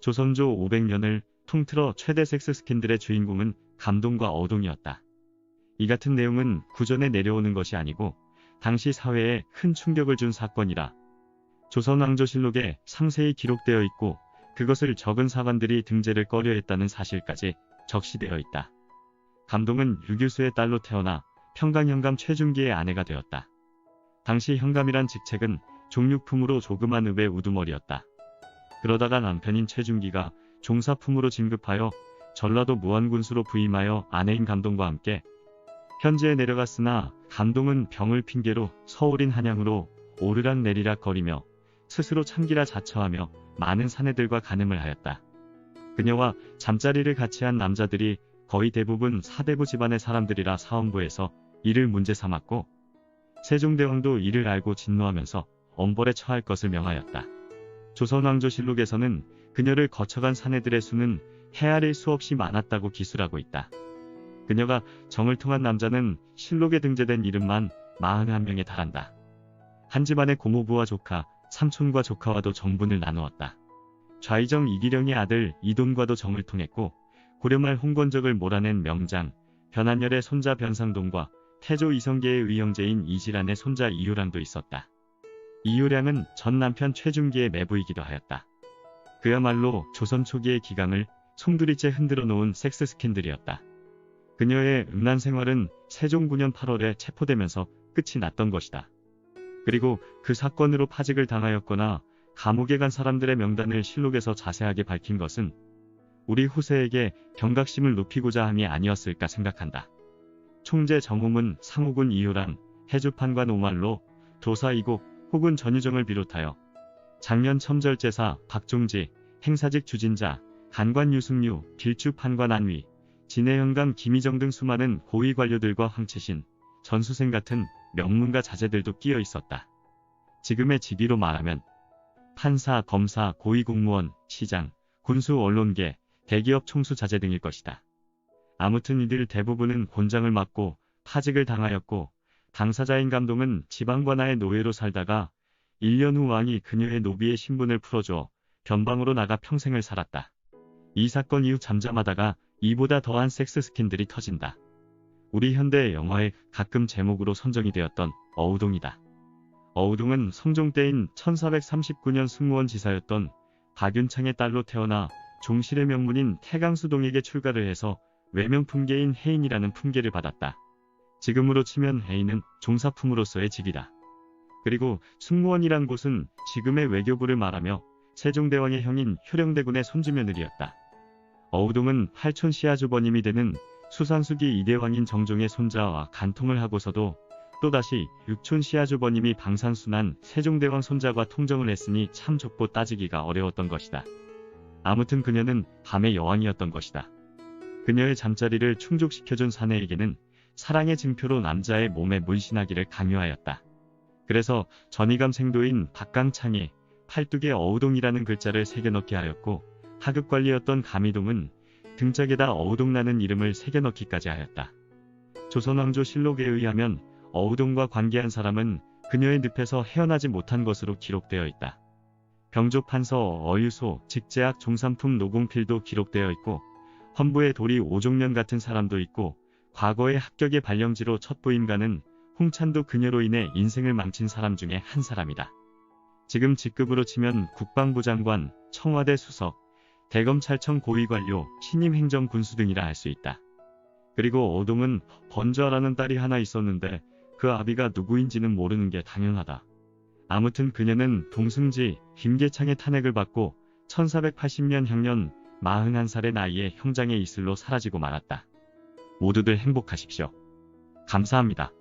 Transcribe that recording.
조선조 500년을 통틀어 최대 섹스 스캔들의 주인공은 감동과 어동이었다. 이 같은 내용은 구전에 내려오는 것이 아니고 당시 사회에 큰 충격을 준 사건이라 조선왕조실록에 상세히 기록되어 있고 그것을 적은 사관들이 등재를 꺼려했다는 사실까지 적시되어 있다. 감동은 유교수의 딸로 태어나 평강현감 최준기의 아내가 되었다. 당시 현감이란 직책은 종육품으로 조그만 읍의 우두머리였다. 그러다가 남편인 최준기가 종사품으로 진급하여 전라도 무안군수로 부임하여 아내인 감동과 함께 현지에 내려갔으나 감동은 병을 핑계로 서울인 한양으로 오르락 내리락 거리며 스스로 참기라 자처하며 많은 사내들과 간음을 하였다. 그녀와 잠자리를 같이 한 남자들이 거의 대부분 사대부 집안의 사람들이라 사헌부에서 이를 문제 삼았고 세종대왕도 이를 알고 진노하면서 엄벌에 처할 것을 명하였다. 조선왕조실록에서는 그녀를 거쳐간 사내들의 수는 헤아릴 수 없이 많았다고 기술하고 있다. 그녀가 정을 통한 남자는 실록에 등재된 이름만 41명에 달한다. 한 집안의 고모부와 조카, 삼촌과 조카와도 정분을 나누었다. 좌이정 이기령의 아들 이돈과도 정을 통했고 고려말 홍건적을 몰아낸 명장, 변한열의 손자 변상동과 태조 이성계의 의형제인 이질안의 손자 이효랑도 있었다. 이효량은 전 남편 최준기의 매부이기도 하였다. 그야말로 조선 초기의 기강을 송두리째 흔들어 놓은 섹스 스캔들이었다. 그녀의 음란 생활은 세종 9년 8월에 체포되면서 끝이 났던 것이다. 그리고 그 사건으로 파직을 당하였거나 감옥에 간 사람들의 명단을 실록에서 자세하게 밝힌 것은 우리 후세에게 경각심을 높이고자 함이 아니었을까 생각한다. 총재 정홈은 상호군 이효랑, 해주판관 오말로, 도사 이곡 혹은 전유정을 비롯하여 장년 첨절제사 박종지, 행사직 주진자, 간관 유승류, 길주 판관 안위, 진해현감 김희정 등 수많은 고위 관료들과 황치신, 전수생 같은 명문가 자제들도 끼어 있었다. 지금의 직위로 말하면 판사, 검사, 고위공무원, 시장, 군수, 언론계, 대기업 총수 자제 등일 것이다. 아무튼 이들 대부분은 곤장을 맞고 파직을 당하였고 당사자인 감동은 지방관하의 노예로 살다가 1년 후 왕이 그녀의 노비의 신분을 풀어줘 변방으로 나가 평생을 살았다. 이 사건 이후 잠잠하다가 이보다 더한 섹스 스캔들이 터진다. 우리 현대 영화에 가끔 제목으로 선정이 되었던 어우동이다. 어우동은 성종 때인 1439년 승무원 지사였던 박윤창의 딸로 태어나 종실의 명문인 태강수동에게 출가를 해서 외명품계인 해인이라는 품계를 받았다. 지금으로 치면 해인은 종사품으로서의 직이다. 그리고 승무원이란 곳은 지금의 외교부를 말하며 세종대왕의 형인 효령대군의 손주며느리였다. 어우동은 팔촌 시아주버님이 되는 수산수기 이대왕인 정종의 손자와 간통을 하고서도 또다시 육촌 시아주버님이 방산순한 세종대왕 손자와 통정을 했으니 참 좁고 따지기가 어려웠던 것이다. 아무튼 그녀는 밤의 여왕이었던 것이다. 그녀의 잠자리를 충족시켜준 사내에게는 사랑의 증표로 남자의 몸에 문신하기를 강요하였다. 그래서 전이감 생도인 박강창이 팔뚝에 어우동이라는 글자를 새겨넣게 하였고 하급관리였던 감이동은 등짝에다 어우동라는 이름을 새겨넣기까지 하였다. 조선왕조실록에 의하면 어우동과 관계한 사람은 그녀의 늪에서 헤어나지 못한 것으로 기록되어 있다. 병조판서, 어유소, 직제학, 종산품, 노공필도 기록되어 있고 헌부의 도리 오종년 같은 사람도 있고 과거의 합격의 발령지로 첫 부임가는 홍찬도 그녀로 인해 인생을 망친 사람 중에 한 사람이다. 지금 직급으로 치면 국방부 장관, 청와대 수석, 대검찰청 고위관료, 신임 행정군수 등이라 할 수 있다. 그리고 어동은 번주아라는 딸이 하나 있었는데 그 아비가 누구인지는 모르는 게 당연하다. 아무튼 그녀는 동승지, 김계창의 탄핵을 받고 1480년 형년 41살의 나이에 형장의 이슬로 사라지고 말았다. 모두들 행복하십시오. 감사합니다.